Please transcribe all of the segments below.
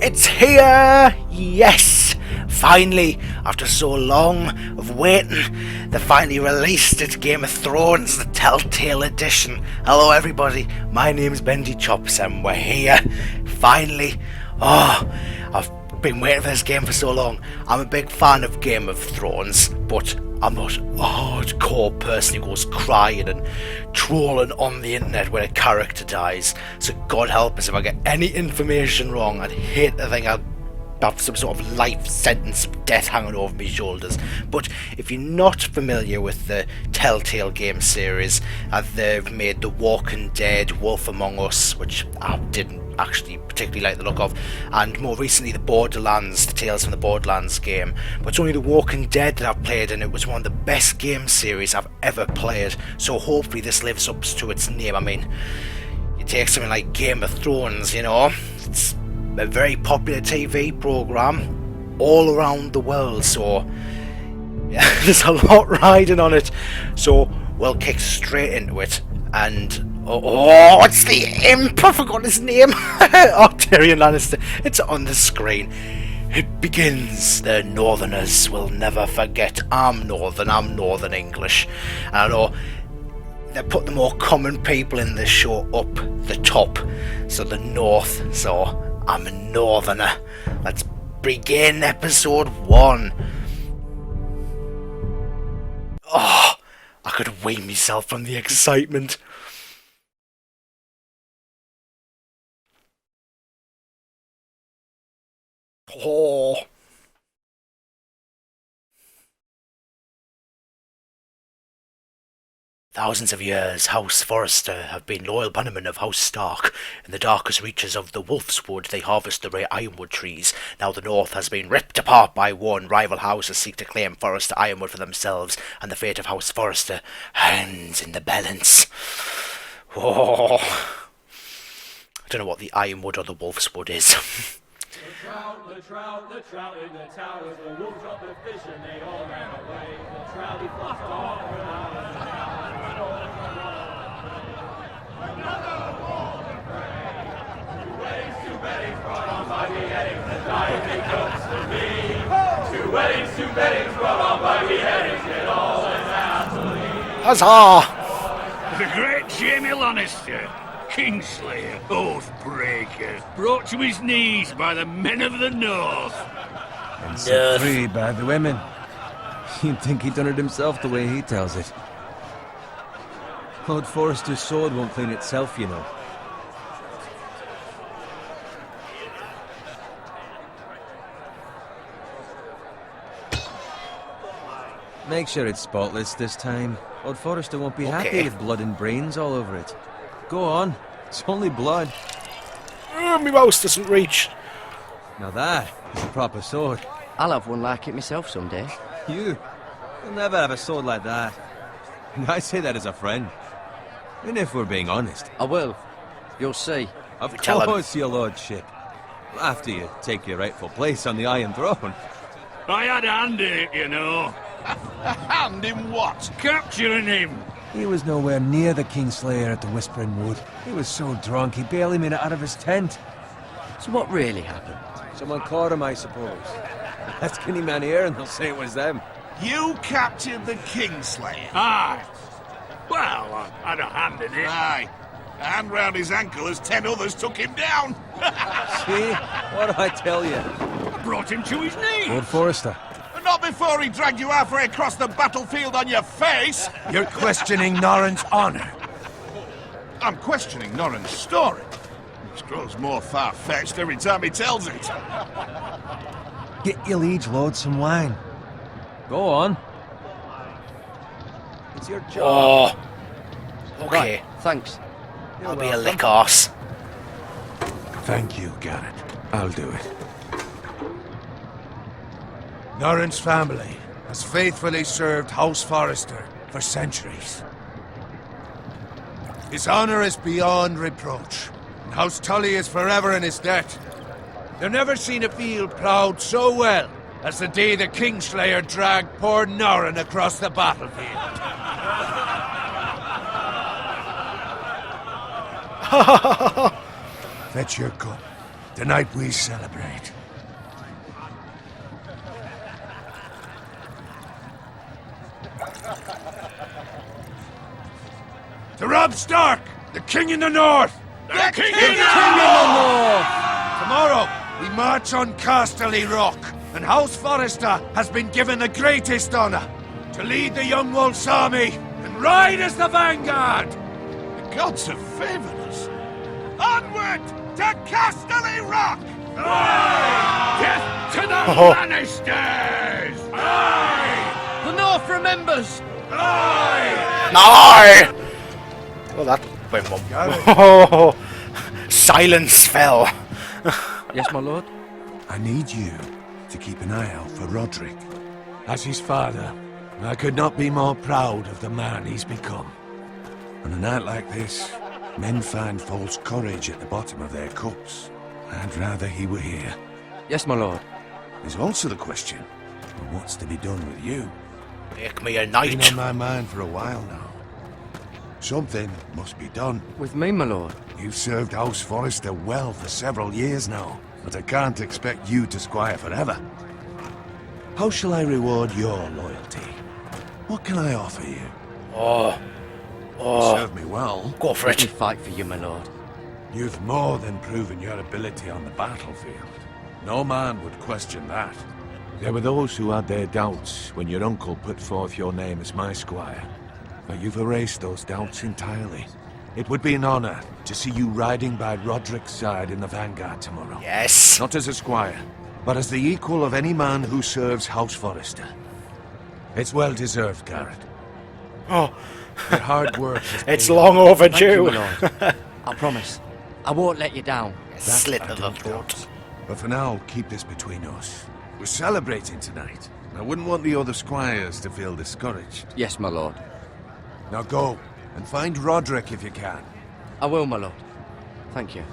It's here! Yes! Finally, after so long of waiting, they finally released it, Game of Thrones, the Telltale edition. Hello everybody, my name's Bendy Chops and we're here. Finally. I've been waiting for this game for so long. I'm a big fan of Game of Thrones, but I'm not a hardcore person who goes crying and trolling on the internet when a character dies. So God help us if I get any information wrong. I'd hate to think I'll have some sort of life sentence of death hanging over my shoulders. But if you're not familiar with the Telltale game series, they've made The Walking Dead, Wolf Among Us, which I didn't actually particularly like the look of, and more recently the Borderlands, the Tales from the Borderlands game. But it's only The Walking Dead that I've played, and it was one of the best game series I've ever played, so hopefully this lives up to its name. I mean, you take something like Game of Thrones, you know, it's a very popular TV programme all around the world, so yeah, there's a lot riding on it, so we'll kick straight into it. And what's the imp? I forgot his name. Tyrion Lannister. It's on the screen. It begins. The Northerners will never forget. I'm Northern English. And I know they put the more common people in the show up the top, so the North. So I'm a Northerner. Let's begin episode 1. Oh, I could wean myself from the excitement. Oh. Thousands of years, House Forrester have been loyal bannermen of House Stark. In the darkest reaches of the Wolf's Wood, they harvest the rare ironwood trees. Now the North has been ripped apart by one. Rival houses seek to claim Forrester ironwood for themselves, and the fate of House Forrester hangs in the balance. Oh. I don't know what the ironwood or the Wolf's Wood is. The trout in the towers, the wolves dropped the fish and they all ran away. The trout he fluffed off another ball of prey. Two weddings brought on by beheadings, the dying comes to me. Two weddings brought on by beheadings, yet all is happily. Huzzah! The great Jamie Lannister, Kingslayer, Oathbreaker, brought to his knees by the men of the North. And set free by the women. You'd think he'd done it himself the way he tells it. Lord Forrester's sword won't clean itself, you know. Make sure it's spotless this time. Lord Forrester won't be happy with blood and brains all over it. Go on, it's only blood. My mouse doesn't reach. Now that is a proper sword. I'll have one like it myself someday. You'll never have a sword like that. And I say that as a friend. And if we're being honest. I will. You'll see. Of course, your lordship. After you take your rightful place on the Iron Throne. I had a hand in it, you know. A hand in what? Capturing him. He was nowhere near the Kingslayer at the Whispering Wood. He was so drunk he barely made it out of his tent. So what really happened? Someone caught him, I suppose. Ask any man here and they'll say it was them. You captured the Kingslayer? Aye. Well, I had a hand in it. Aye. A hand round his ankle as 10 others took him down. See? What do I tell you? I brought him to his knees. Lord Forrester. Not before he dragged you halfway across the battlefield on your face. You're questioning Norrin's honor. I'm questioning Norrin's story, which grows more far-fetched every time he tells it. Get your liege lord some wine. Go on. It's your job. Oh. Okay. Right, thanks. I'll be a lick arse. Thank you, Garrett. I'll do it. Norrin's family has faithfully served House Forrester for centuries. His honor is beyond reproach, and House Tully is forever in his debt. They've never seen a field ploughed so well as the day the Kingslayer dragged poor Norrin across the battlefield. Fetch your gun. Tonight we celebrate. To Robb Stark, the King in the North! The King in the North! Tomorrow, we march on Casterly Rock, and House Forrester has been given the greatest honor to lead the Young Wolf's army and ride as the vanguard! The gods have favored us. Onward to Casterly Rock! Death to the Lannisters! Aye! The North remembers! No! Well, that went one. Oh, silence fell. Yes, my lord? I need you to keep an eye out for Roderick. As his father, I could not be more proud of the man he's become. On a night like this, men find false courage at the bottom of their cups. I'd rather he were here. Yes, my lord. There's also the question of what's to be done with you. Make me a Been knight. on my mind for a while now. Something must be done. With me, my lord. You've served House Forrester well for several years now, but I can't expect you to squire forever. How shall I reward your loyalty? What can I offer you? Oh, Serve me well. go for Let me it. fight for you, my lord. You've more than proven your ability on the battlefield. No man would question that. There were those who had their doubts when your uncle put forth your name as my squire. But you've erased those doubts entirely. It would be an honor to see you riding by Roderick's side in the vanguard tomorrow. Yes. Not as a squire, but as the equal of any man who serves House Forrester. It's well deserved, Garrett. Oh, Your hard work has it's paid long off. Thank you, overdue. my lord. I promise. I won't let you down. That Slit I of the don't throat. doubt. But for now, keep this between us. We're celebrating tonight. I wouldn't want the other squires to feel discouraged. Yes, my lord. Now go, and find Roderick if you can. I will, my lord. Thank you.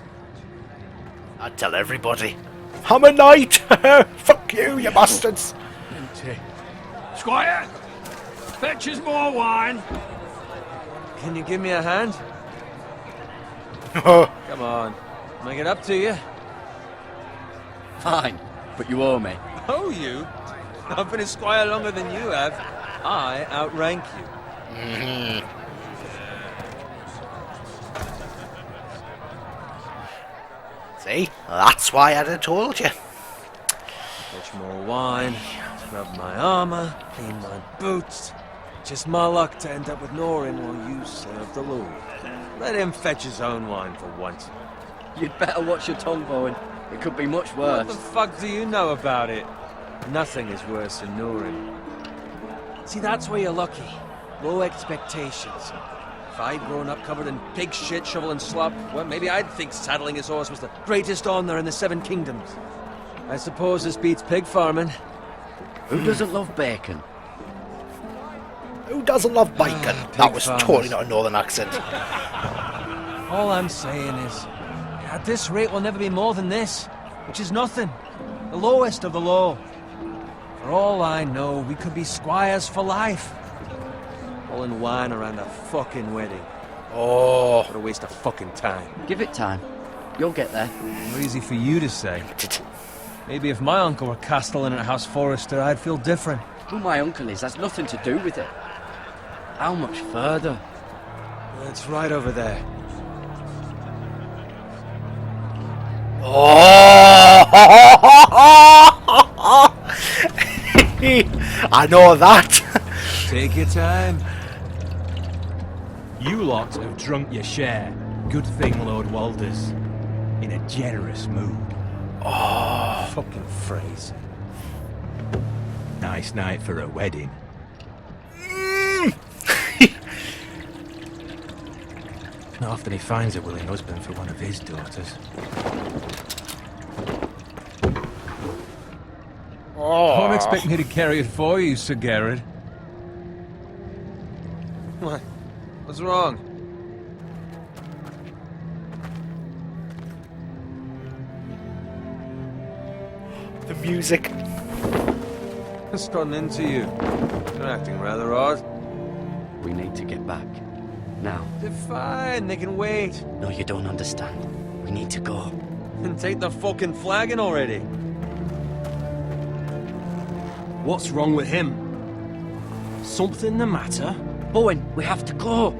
I'd tell everybody. I'm a knight. Fuck you, you bastards. Squire, fetch us more wine. Can you give me a hand? Oh, Come on. Make it up to you. Fine, but you owe me. Oh, you? I've been a squire longer than you have. I outrank you. see, that's why I'd have told you. Fetch more wine, scrub my armor, clean my boots. Just my luck to end up with Norin while you serve the Lord. Let him fetch his own wine for once. You'd better watch your tongue, Bowen. It could be much What the worse. fuck do you know about it? Nothing is worse than Norin. See, that's where you're lucky. Low expectations. If I'd grown up covered in pig shit, shovel and slop, well, maybe I'd think saddling his horse was the greatest honor in the Seven Kingdoms. I suppose this beats pig farming. Who doesn't love bacon? Who doesn't love bacon? Pig That was farmers. totally not a northern accent. All I'm saying is, at this rate we'll never be more than this, which is nothing. The lowest of the low. For all I know, we could be squires for life. All in wine around a fucking wedding. Oh, What a waste of fucking time. Give it time. You'll get there. More easy for you to say. Maybe if my uncle were castellan at House Forrester, I'd feel different. Who my uncle is has nothing to do with it. How much further? It's right over there. oh! I know that. Take your time. You lot have drunk your share. Good thing, Lord Walder's in a generous mood. Fucking phrase. Nice night for a wedding. Not often he finds a willing husband for one of his daughters. Don't expect me to carry it for you, Sir Garrett. What? What's wrong? The music. What's gotten into you? You're acting rather odd. We need to get back. Now. They're fine, they can wait. No, you don't understand. We need to go. And take the fucking flagon already. What's wrong with him? Something the matter? Bowen, we have to go.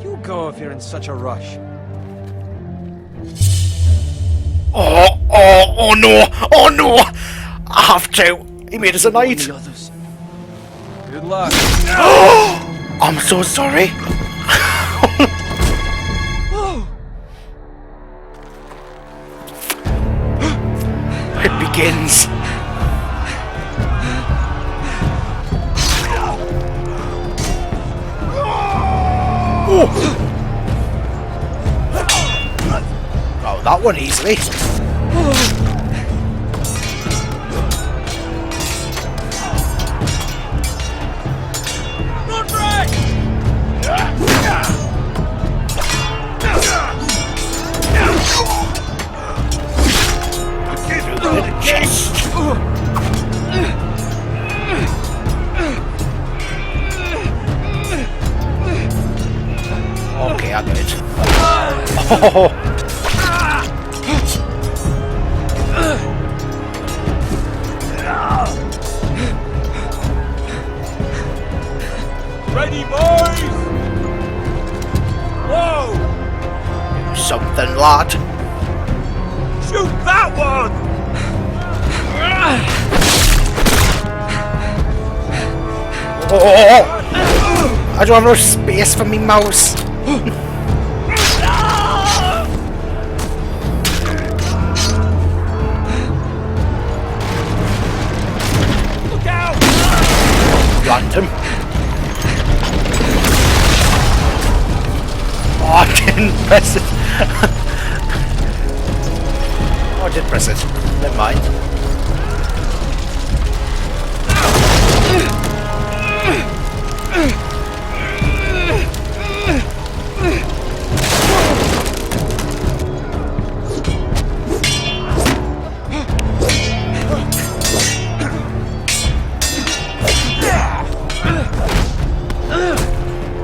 You go if you're in such a rush. Oh no! Oh no! I have to! He made us a knight! The others. Good luck. I'm so sorry! It begins! Oh, that one easily. Through the chest. Okay, I got it. Oh. Ready, boys! Whoa! Something, lad. Shoot that one! Oh! I don't have enough space for me mouse. Look out! Random. Oh, I didn't press it. Oh, I did press it. Never mind.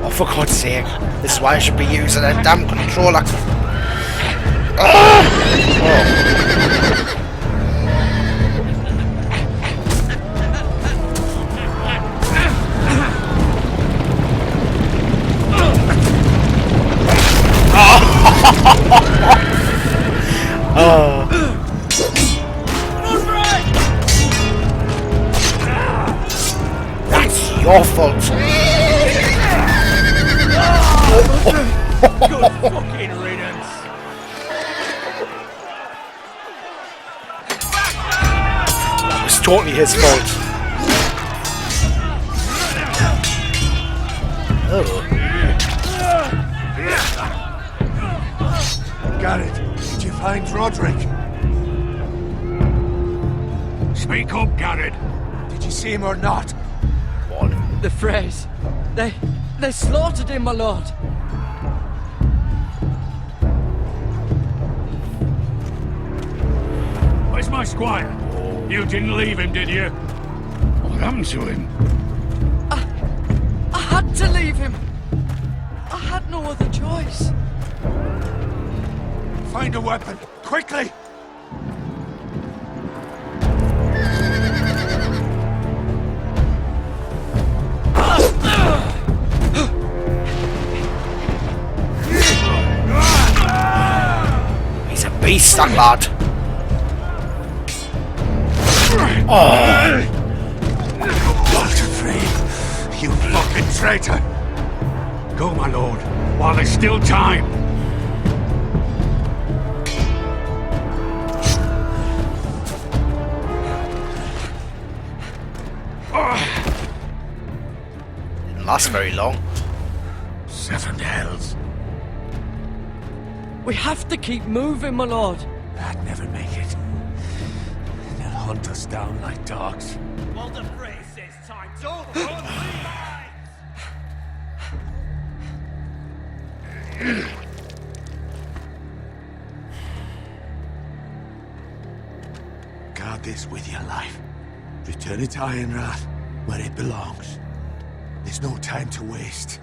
Oh, for God's sake. This is why I should be using a damn controller. That's your fault. Good fucking riddance. It was totally his fault. Oh. Garrett, did you find Roderick? Speak up, Garrett. Did you see him or not? One. The Freys. They slaughtered him, my lord. Where's my squire? You didn't leave him, did you? What happened to him? I had to leave him. I had no other choice. Find a weapon, quickly! He's a beast, that lad. Oh. Walter Free, you fucking traitor! Go, my lord, while there's still time. Didn't last very long. 7 hells. We have to keep moving, my lord. I'd never make it. They'll hunt us down like dogs. Walter Frey says time's over. Guard this with your life. Return it to Ironrath, where it belongs. There's no time to waste.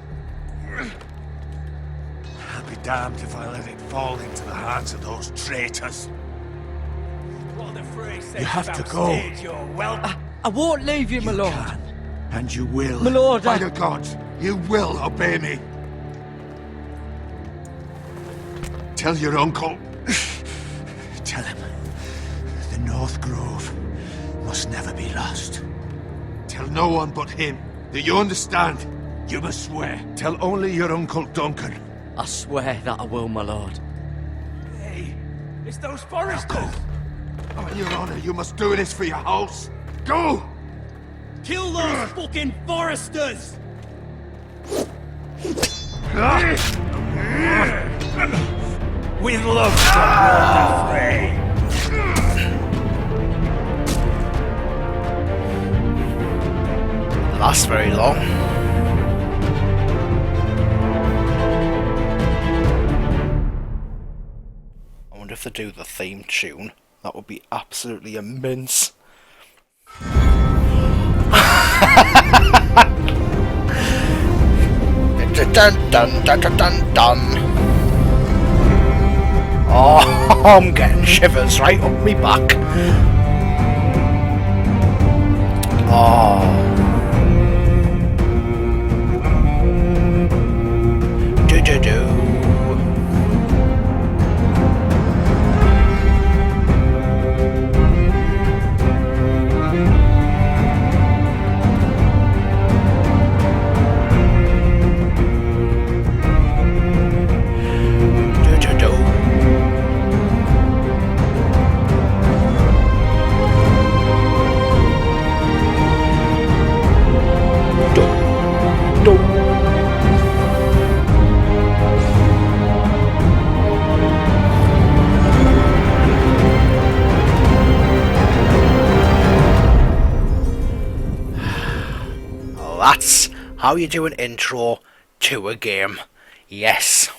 I'll be damned if I let it fall into the hands of those traitors. You have to go. I won't leave you, my You lord. can, and you will. My lord, By I- the gods, you will obey me. Tell your uncle. Tell him the North Grove must never be lost. Tell no one but him. Do you understand? You must swear. Tell only your Uncle Duncan. I swear that I will, my lord. Hey, it's those foresters! On your honor, you must do this for your house. Go! Kill those fucking foresters! With love from Walter Frey. Last very long. I wonder if they do the theme tune. That would be absolutely immense. Dun dun dun dun dun dun. Oh, I'm getting shivers right up me back. Oh. Do do do. That's how you do an intro to a game. Yes.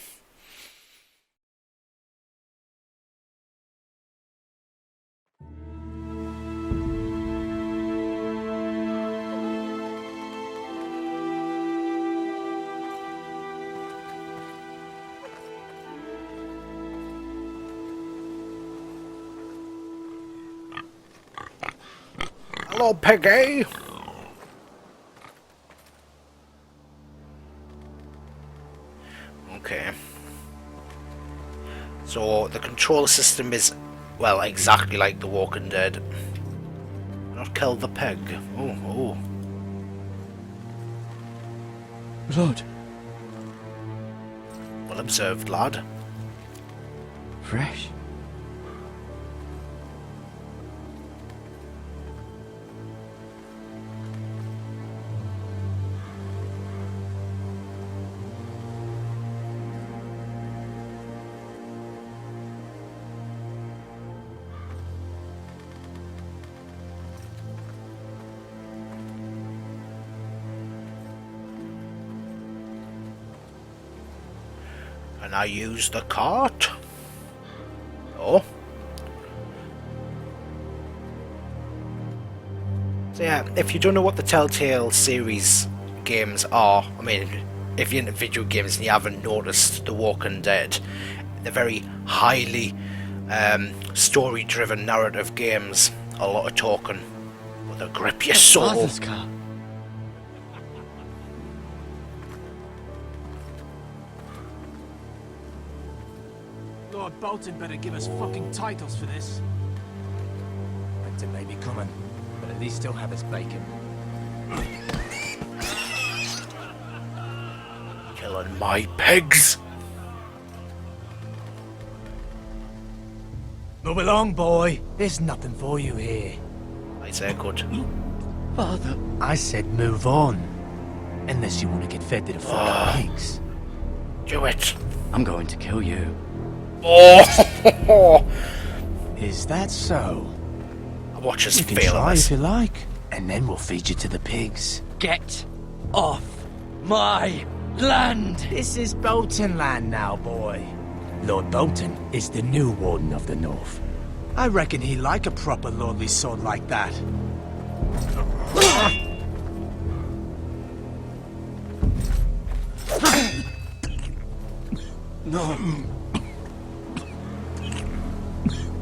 Hello, Peggy. Okay. So the control system is, well, exactly like The Walking Dead. Not kill the pig. Oh, oh. Lord. Well observed, lad. Fresh. And I use the cart. Oh. So yeah, if you don't know what the Telltale series games are, I mean, if you're into video games and you haven't noticed The Walking Dead, they're very highly story-driven narrative games. A lot of talking, but they'll grip your soul. Father's car. Lord Bolton better give us fucking titles for this. Winter may be coming, but at least he'll have his bacon. Killing my pigs. Move along, boy. There's nothing for you here. I say good. Father. I said move on. Unless you want to get fed to the fucking pigs. Do it. I'm going to kill you. Oh! Is that so? I watch us You can fail try this. if you like. And then we'll feed you to the pigs. Get off my land! This is Bolton land now, boy. Lord Bolton is the new Warden of the North. I reckon he'd like a proper lordly sword like that. No.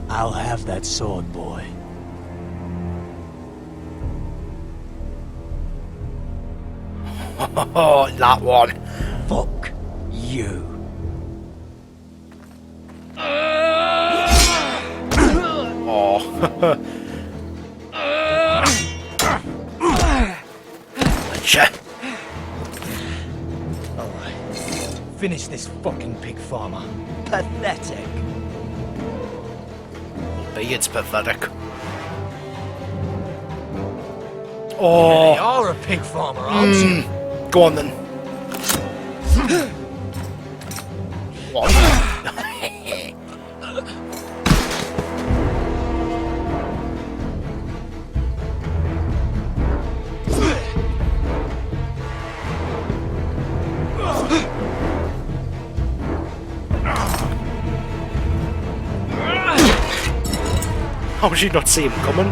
I'll have that sword, boy. Oh, that one. Fuck you. Oh. Gotcha. Alright. Finish this fucking pig farmer. Pathetic. Be it's pathetic. You Oh. are a pig farmer, aren't you? Go on then. What? How did you not see him coming?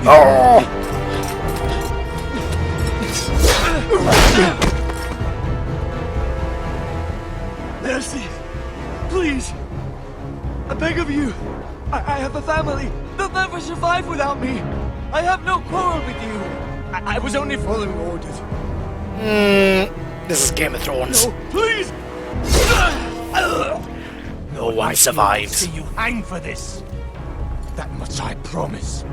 Oh! Mercy! Please! I beg of you! I have a family! They'll never survive without me! I have no quarrel with you! I was only following orders. This is Game of Thrones. No, please! No one survives. See you hang for this! That much I promise.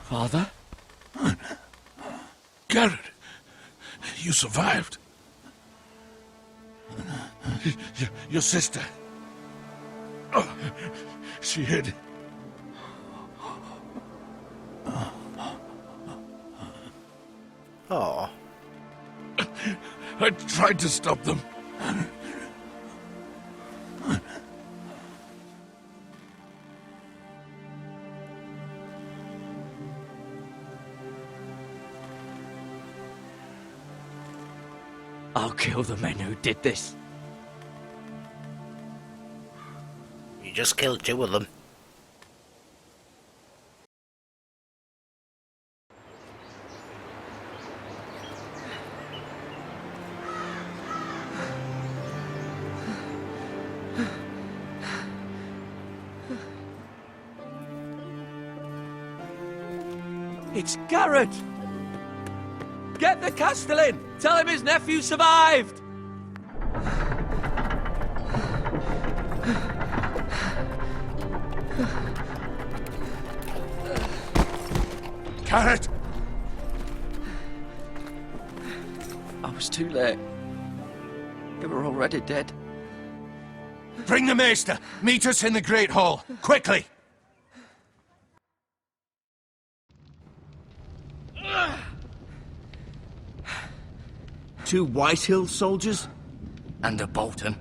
Father? Garrett, you survived. Your sister. Oh, she hid. Oh. I tried to stop them. I'll kill the men who did this. You just killed 2 of them. It's Garrett! Get the Castellan! Tell him his nephew survived! Garrett! I was too late. They were already dead. Bring the Maester! Meet us in the Great Hall! Quickly! Two Whitehill soldiers? And a Bolton.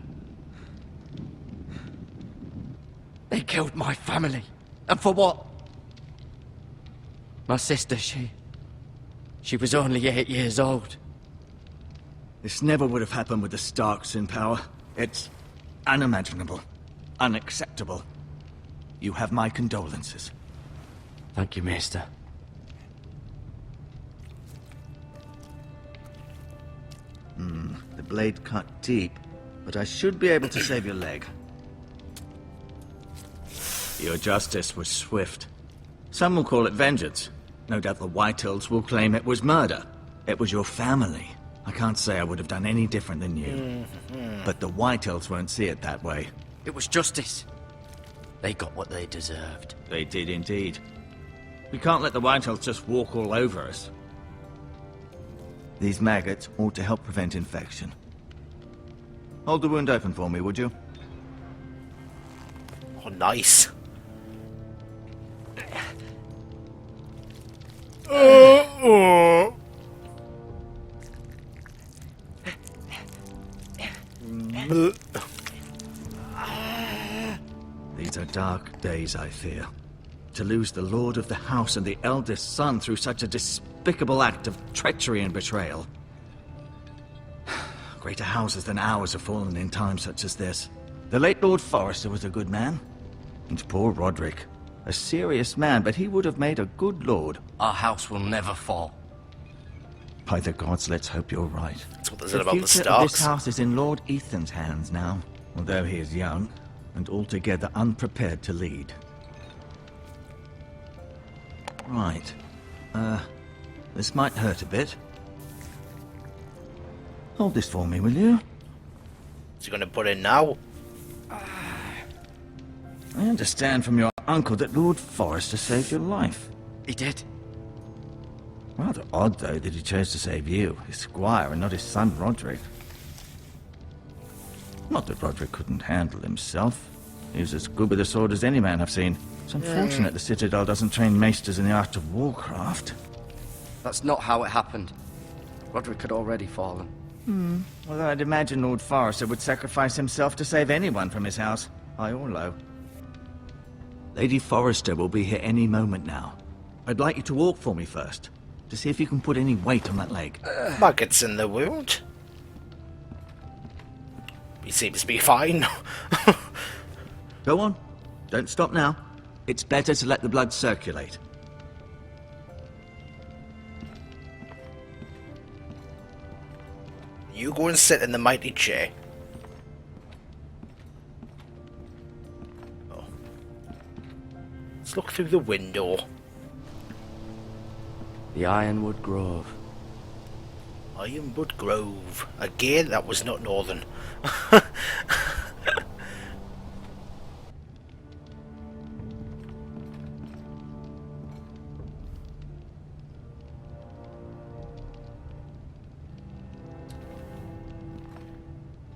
They killed my family. And for what? My sister, she was only 8 years old. This never would have happened with the Starks in power. It's unimaginable. Unacceptable. You have my condolences. Thank you, Maester. The blade cut deep, but I should be able to save your leg. Your justice was swift. Some will call it vengeance. No doubt the Whitehills will claim it was murder. It was your family. I can't say I would have done any different than you. But the Whitehills won't see it that way. It was justice. They got what they deserved. They did indeed. We can't let the Whitehills just walk all over us. These maggots ought to help prevent infection. Hold the wound open for me, would you? Oh, nice. These are dark days, I fear. To lose the lord of the house and the eldest son through such a despicable act of treachery and betrayal. Greater houses than ours have fallen in times such as this. The late Lord Forrester was a good man. And poor Roderick. A serious man, but he would have made a good lord. Our house will never fall. By the gods, let's hope you're right. That's what they said about the future of this Starks. house is in Lord Ethan's hands now, although he is young and altogether unprepared to lead. Right. This might hurt a bit. Hold this for me, will you? What's he going to put in now? I understand from your uncle that Lord Forrester saved your life. He did. Rather odd, though, that he chose to save you, his squire, and not his son Roderick. Not that Roderick couldn't handle himself. He was as good with a sword as any man I've seen. It's unfortunate the Citadel doesn't train maesters in the art of warcraft. That's not how it happened. Roderick had already fallen. Although I'd imagine Lord Forrester would sacrifice himself to save anyone from his house, high or low. Lady Forrester will be here any moment now. I'd like you to walk for me first, to see if you can put any weight on that leg. Maggots in the wound. He seems to be fine. Go on. Don't stop now. It's better to let the blood circulate. You go and sit in the mighty chair. Oh. Let's look through the window. The Ironwood Grove. Ironwood Grove. Again, that was not northern.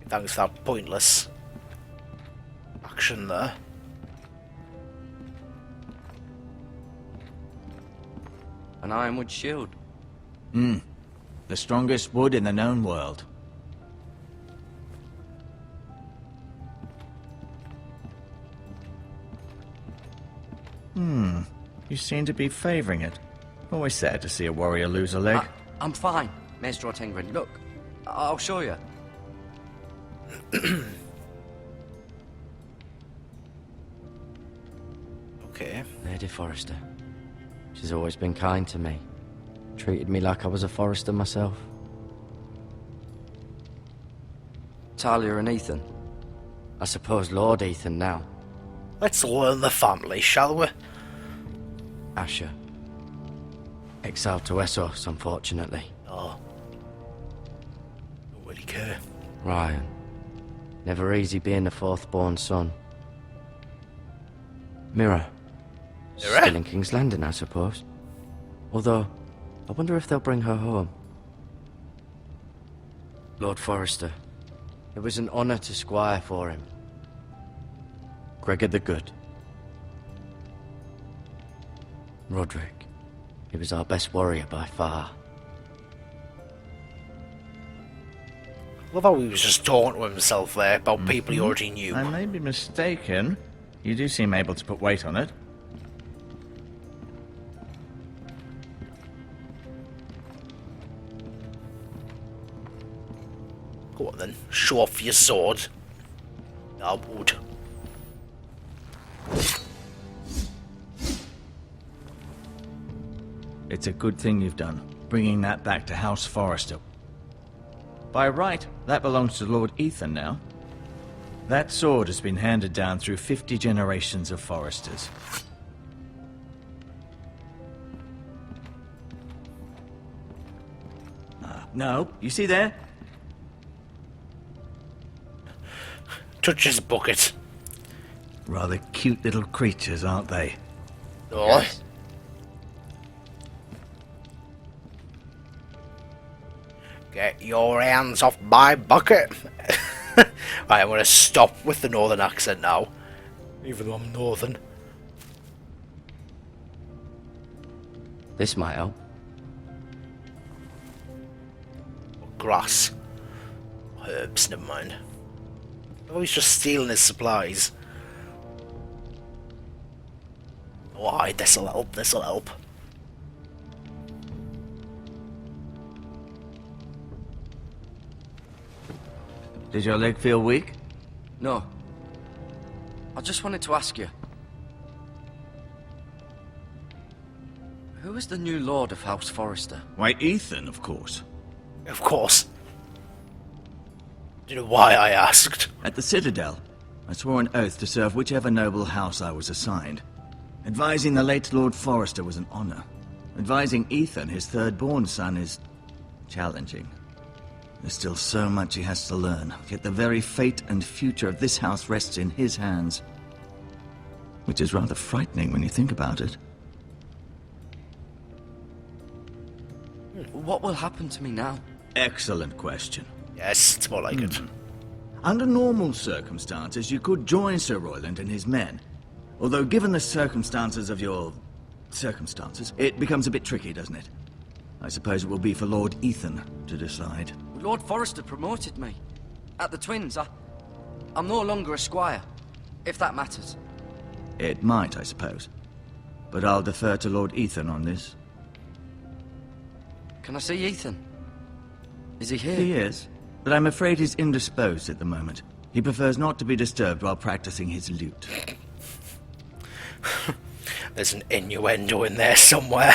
Thanks for that pointless action there. An ironwood shield. The strongest wood in the known world. You seem to be favoring it. Always sad to see a warrior lose a leg. I'm fine, Maestro Tengrin. Look, I'll show you. Okay. Lady Forrester. She's always been kind to me. Treated me like I was a Forrester myself. Talia and Ethan. I suppose Lord Ethan now. Let's learn the family, shall we? Asher. Exiled to Essos, unfortunately. Oh. Don't really care. Ryan. Never easy being the fourth-born son. Mira. Mira? Still in King's Landing, I suppose. Although, I wonder if they'll bring her home. Lord Forrester. It was an honor to squire for him. Gregor the Good. Roderick. He was our best warrior by far. Love how he was just talking to himself there about people he already knew. I may be mistaken. You do seem able to put weight on it. Go on then, show off your sword. I would. It's a good thing you've done, bringing that back to House Forrester. By right, that belongs to Lord Ethan now. That sword has been handed down through 50 generations of Forresters. No, you see there? Touch his bucket. Rather cute little creatures, aren't they? Oh. Yes. Get your hands off my bucket. Right, I'm going to stop with the northern accent now. Even though I'm northern. This might help. Grass. Herbs, never mind. Oh, he's just stealing his supplies. Oh, aye, this'll help, this'll help. Does your leg feel weak? No, just wanted to ask you. Who is the new Lord of House Forrester? Why, Ethan, of course. Of course. Do you know why I asked? At the Citadel, I swore an oath to serve whichever noble house I was assigned. Advising the late Lord Forrester was an honor. Advising Ethan, his third-born son, is challenging. There's still so much he has to learn, yet the very fate and future of this house rests in his hands. Which is rather frightening when you think about it. What will happen to me now? Excellent question. Yes, it's more like it. Under normal circumstances, you could join Sir Royland and his men. Although given the circumstances of your... circumstances, it becomes a bit tricky, doesn't it? I suppose it will be for Lord Ethan to decide. Lord Forrester promoted me. At the Twins, I'm no longer a squire, if that matters. It might, I suppose. But I'll defer to Lord Ethan on this. Can I see Ethan? Is he here? He is, but I'm afraid he's indisposed at the moment. He prefers not to be disturbed while practicing his lute. There's an innuendo in there somewhere.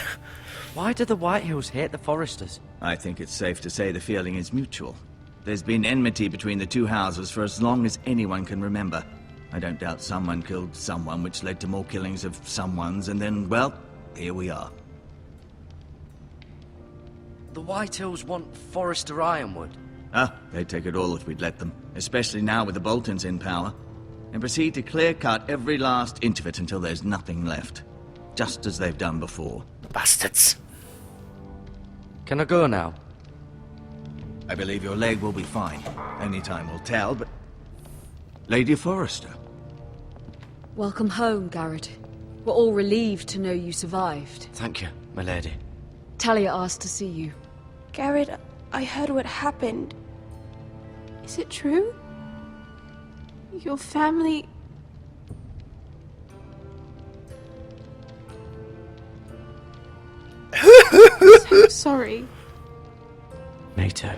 Why do the Whitehills hate the Forresters? I think it's safe to say the feeling is mutual. There's been enmity between the two houses for as long as anyone can remember. I don't doubt someone killed someone, which led to more killings of someones, and then, well, here we are. The Whitehills want Forrester Ironwood. Ah, they'd take it all if we'd let them, especially now with the Boltons in power, and proceed to clear-cut every last inch of it until there's nothing left. Just as they've done before. Bastards. Can I go now? I believe your leg will be fine. Only time will tell, but... Lady Forrester. Welcome home, Garrett. We're all relieved to know you survived. Thank you, my lady. Talia asked to see you. Garrett, I heard what happened. Is it true? Your family... So sorry. Me too.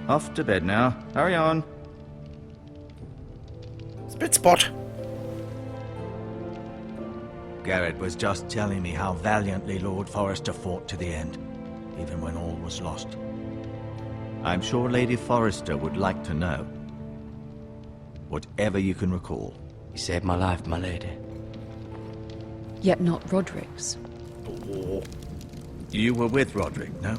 Off to bed now. Hurry on. Spit spot. Garrett was just telling me how valiantly Lord Forrester fought to the end, even when all was lost. I'm sure Lady Forrester would like to know. Whatever you can recall. You saved my life, my lady. Yet not Roderick's. Oh. You were with Roderick, no?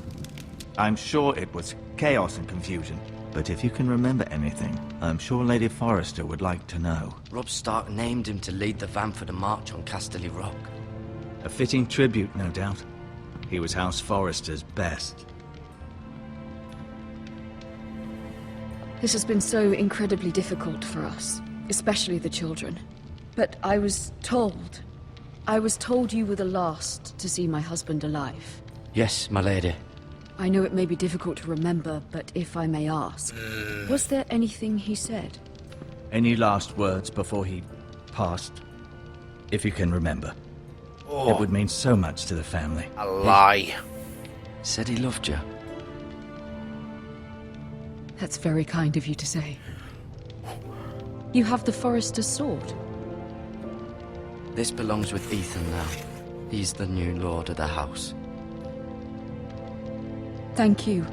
I'm sure it was chaos and confusion. But if you can remember anything, I'm sure Lady Forrester would like to know. Robb Stark named him to lead the van for the march on Casterly Rock. A fitting tribute, no doubt. He was House Forrester's best. This has been so incredibly difficult for us, especially the children. But I was told you were the last to see my husband alive. Yes, my lady. I know it may be difficult to remember, but if I may ask, was there anything he said? Any last words before he passed? If you can remember. Oh. It would mean so much to the family. A lie. Said he loved you. That's very kind of you to say. You have the Forrester's sword. This belongs with Ethan now. He's the new lord of the house. Thank you,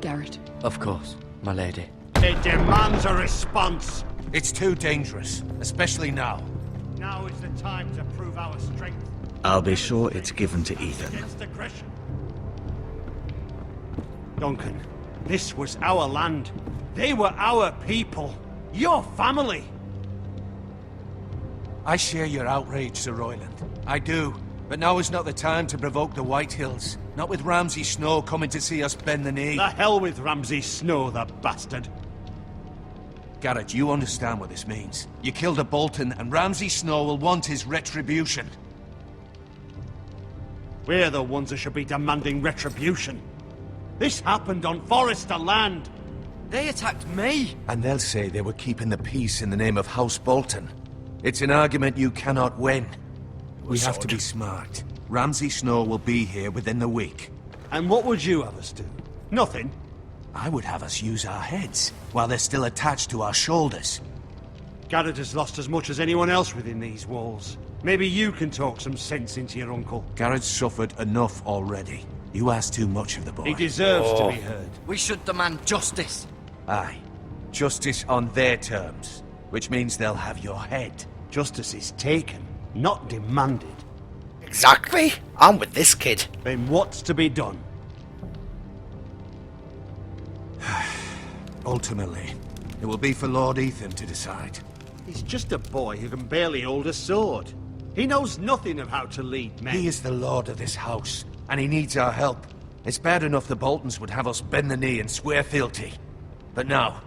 Garrett. Of course, my lady. It demands a response. It's too dangerous, especially now. Now is the time to prove our strength. I'll be sure it's given to Ethan. Against aggression. Duncan, this was our land. They were our people. Your family. I share your outrage, Sir Royland. I do. But now is not the time to provoke the Whitehills. Not with Ramsay Snow coming to see us bend the knee. The hell with Ramsay Snow, the bastard. Garrett, you understand what this means. You killed a Bolton, and Ramsay Snow will want his retribution. We're the ones that should be demanding retribution. This happened on Forrester land. They attacked me! And they'll say they were keeping the peace in the name of House Bolton. It's an argument you cannot win. We have to be smart. Ramsay Snow will be here within the week. And what would you have us do? Nothing. I would have us use our heads, while they're still attached to our shoulders. Garrett has lost as much as anyone else within these walls. Maybe you can talk some sense into your uncle. Garrett's suffered enough already. You ask too much of the boy. He deserves to be heard. We should demand justice. Aye. Justice on their terms, which means they'll have your head. Justice is taken, not demanded. Exactly. I'm with this kid. Then what's to be done? Ultimately, it will be for Lord Ethan to decide. He's just a boy who can barely hold a sword. He knows nothing of how to lead men. He is the lord of this house, and he needs our help. It's bad enough the Boltons would have us bend the knee and swear fealty. But now,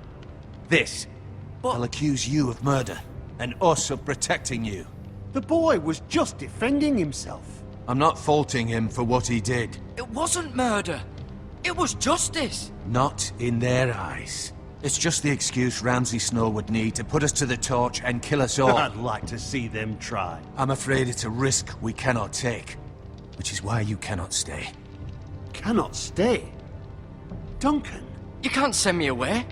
this. They'll accuse you of murder, and us of protecting you. The boy was just defending himself. I'm not faulting him for what he did. It wasn't murder. It was justice. Not in their eyes. It's just the excuse Ramsay Snow would need to put us to the torch and kill us all. I'd like to see them try. I'm afraid it's a risk we cannot take, which is why you cannot stay. Cannot stay? Duncan? You can't send me away.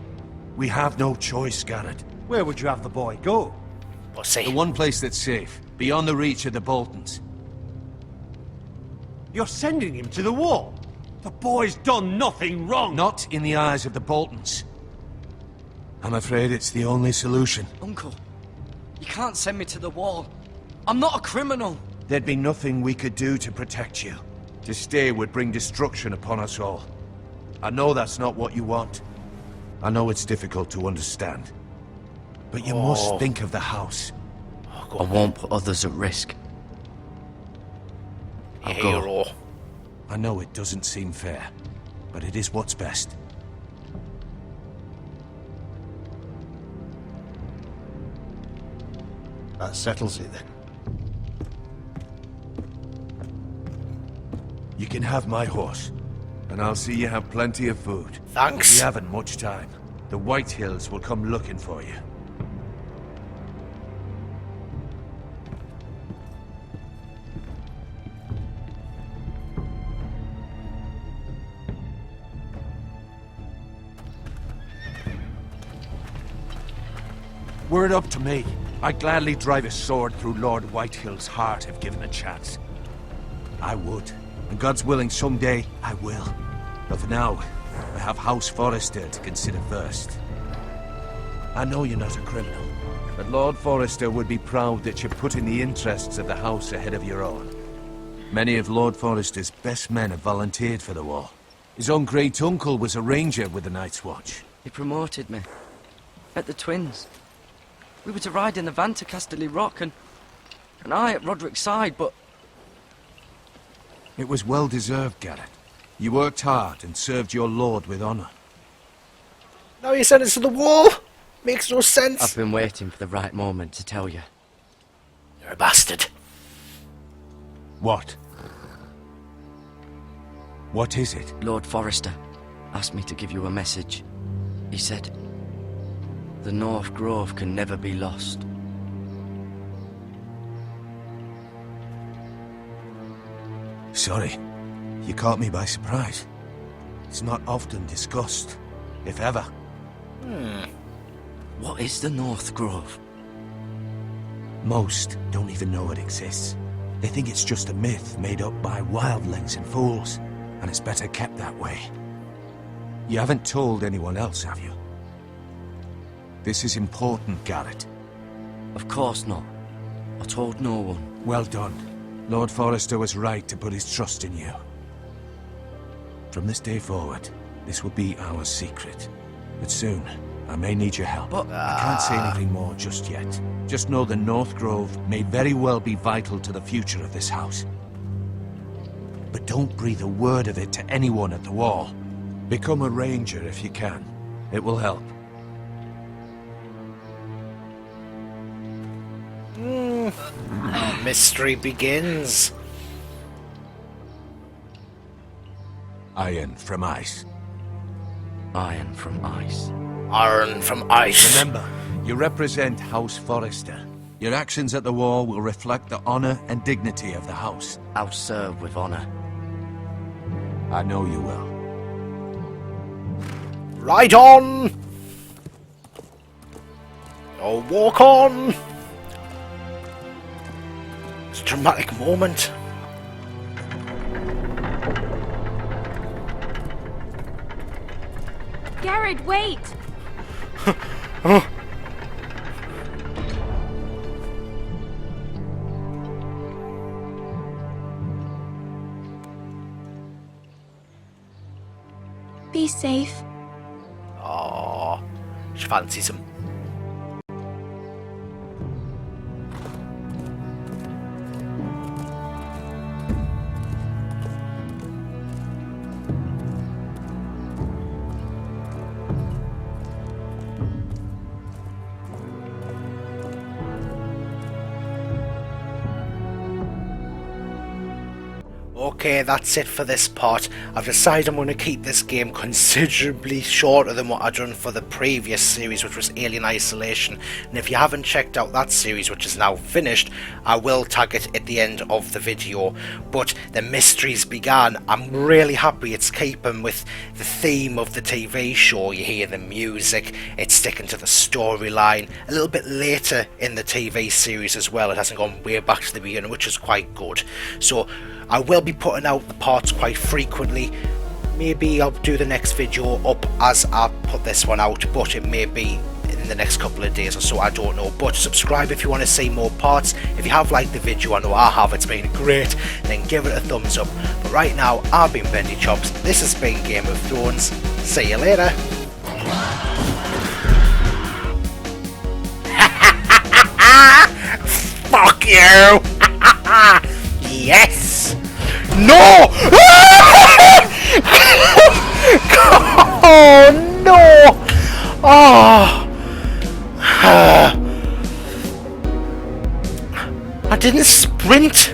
We have no choice, Garrett. Where would you have the boy go? Pussy. The one place that's safe, beyond the reach of the Boltons. You're sending him to the wall? The boy's done nothing wrong! Not in the eyes of the Boltons. I'm afraid it's the only solution. Uncle, you can't send me to the wall. I'm not a criminal. There'd be nothing we could do to protect you. To stay would bring destruction upon us all. I know that's not what you want. I know it's difficult to understand. But you must think of the house. I won't put others at risk. I'll go. Hero. I know it doesn't seem fair, but it is what's best. That settles it then. You can have my horse, and I'll see you have plenty of food. Thanks. We haven't much time. The White Hills will come looking for you. Were it up to me, I'd gladly drive a sword through Lord Whitehill's heart if given a chance. I would, and God's willing someday I will. But for now, I have House Forrester to consider first. I know you're not a criminal, but Lord Forrester would be proud that you're putting the interests of the house ahead of your own. Many of Lord Forrester's best men have volunteered for the war. His own great-uncle was a ranger with the Night's Watch. He promoted me. At the Twins. We were to ride in the van to Casterly Rock, and I at Roderick's side, but... It was well-deserved, Garrett. You worked hard and served your lord with honor. Now you send us to the wall? Makes no sense. I've been waiting for the right moment to tell you. You're a bastard. What? What is it? Lord Forrester asked me to give you a message. He said, the North Grove can never be lost. Sorry. You caught me by surprise. It's not often discussed, if ever. What is the North Grove? Most don't even know it exists. They think it's just a myth made up by wildlings and fools, and it's better kept that way. You haven't told anyone else, have you? This is important, Garrett. Of course not. I told no one. Well done. Lord Forrester was right to put his trust in you. From this day forward, this will be our secret. But soon, I may need your help. But... I can't say anything more just yet. Just know the North Grove may very well be vital to the future of this house. But don't breathe a word of it to anyone at the wall. Become a ranger if you can. It will help. Mystery begins. Iron from ice. Iron from ice. Iron from ice. Remember, you represent House Forrester. Your actions at the war will reflect the honor and dignity of the house. I'll serve with honor. I know you will. Ride on! Or walk on! It's a dramatic moment. Garrett, wait! Oh. Be safe. Oh, she fancies him. Okay, that's it for this part. I've decided I'm going to keep this game considerably shorter than what I've done for the previous series, which was Alien Isolation. And if you haven't checked out that series, which is now finished, I will tag it at the end of the video. But the mysteries began. I'm really happy it's keeping with the theme of the TV show. You hear the music, it's sticking to the storyline. A little bit later in the TV series as well, it hasn't gone way back to the beginning, which is quite good. So I will be putting out the parts quite frequently. Maybe I'll do the next video up as I put this one out, but it may be in the next couple of days or so, I don't know. But subscribe if you want to see more parts. If you have liked the video, I know I have, it's been great, then give it a thumbs up. But right now, I've been Bendy Chops, this has been Game of Thrones, see you later. Fuck you! Yes! No! Oh no! Oh! I didn't sprint!